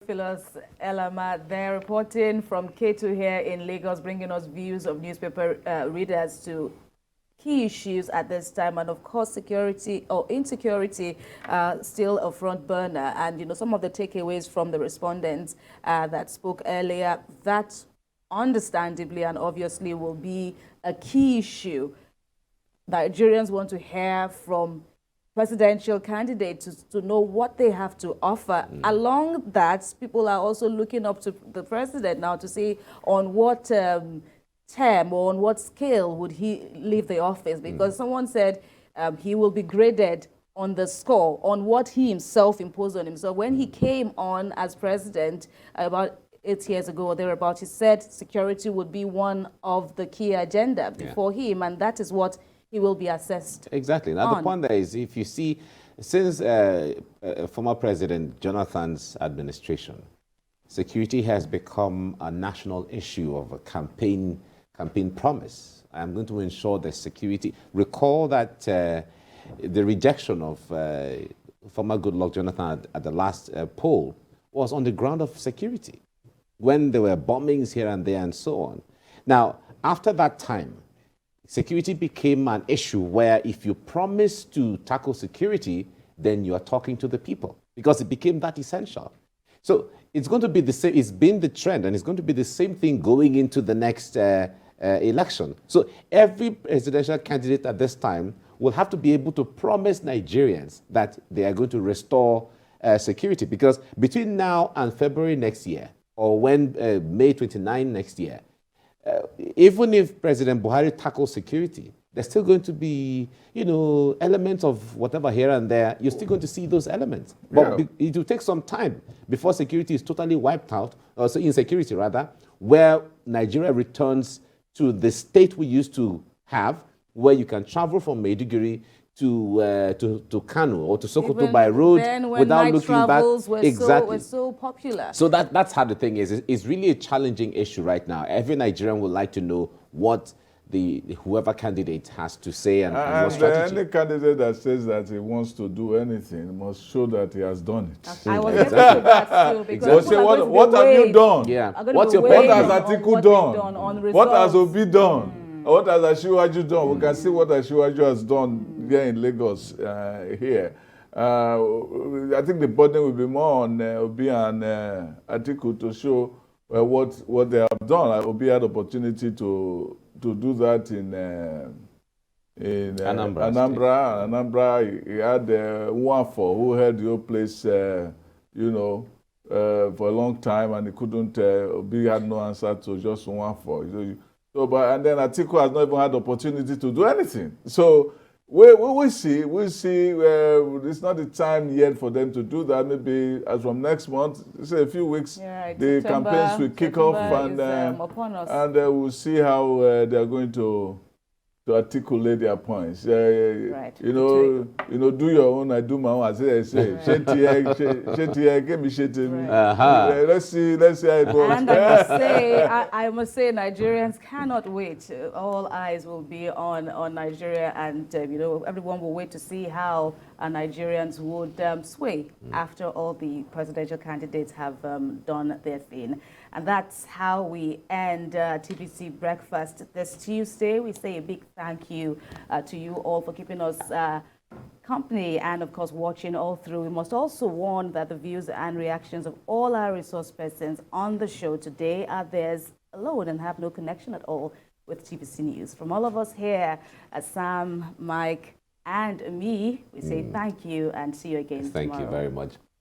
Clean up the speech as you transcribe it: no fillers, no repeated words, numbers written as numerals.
Philos Elama, they're reporting from K2 here in Lagos, bringing us views of newspaper readers to key issues at this time, and of course security or insecurity still a front burner. And some of the takeaways from the respondents that spoke earlier, that understandably and obviously will be a key issue. Nigerians want to hear from presidential candidates to know what they have to offer. Along that, people are also looking up to the president now to see on what term or on what scale would he leave the office, because someone said he will be graded on the score on what he himself imposed on himself. When he came on as president about 8 years ago or thereabouts, he said security would be one of the key agenda before him, and that is what he will be assessed. Exactly. Now, the point there is, if you see, since former President Jonathan's administration, security has become a national issue of a campaign promise. I'm going to ensure the security. Recall that the rejection of former Goodluck Jonathan at the last poll was on the ground of security, when there were bombings here and there and so on. Now, after that time, security became an issue where if you promise to tackle security, then you are talking to the people, because it became that essential. So it's going to be the same. It's been the trend, and it's going to be the same thing going into the next election. So every presidential candidate at this time will have to be able to promise Nigerians that they are going to restore security, because between now and February next year, or when May 29 next year, even if President Buhari tackles security, there's still going to be, elements of whatever here and there. You're still going to see those elements. But it will take some time before security is totally wiped out, or so insecurity rather, where Nigeria returns to the state we used to have, where you can travel from Maiduguri to Kano or to Sokoto by road without looking back. Were so popular. So that's how the thing is. It's really a challenging issue right now. Every Nigerian would like to know what whoever candidate has to say and what strategy. Any candidate that says that he wants to do anything must show that he has done it. I was getting to that too, because what have you done? Yeah. What has Atiku done? What has Obi done? What has Asiwaju done? We can see what Asiwaju has done here in Lagos here. I think the burden will be more on Obi and Atiku to show what they have done. Obi had opportunity to do that in Anambra. Anambra, he had Nwafo, who held the whole place, for a long time, and he couldn't. Obi had no answer to just Nwafo. And then Atiku has not even had the opportunity to do anything. So we see. It's not the time yet for them to do that. Maybe as from next month, say a few weeks, the campaigns will kick off, and we'll see how they are going to articulate their points. Right. Do your own, I do my own. As I say, let's see how it goes. And I must say, Nigerians cannot wait. All eyes will be on Nigeria, and everyone will wait to see how Nigerians would sway after all the presidential candidates have done their thing. And that's how we end TVC Breakfast this Tuesday. We say a big thank you to you all for keeping us company and, of course, watching all through. We must also warn that the views and reactions of all our resource persons on the show today are theirs alone and have no connection at all with TVC News. From all of us here, Sam, Mike, and me, we say thank you and see you again tomorrow. Thank you very much.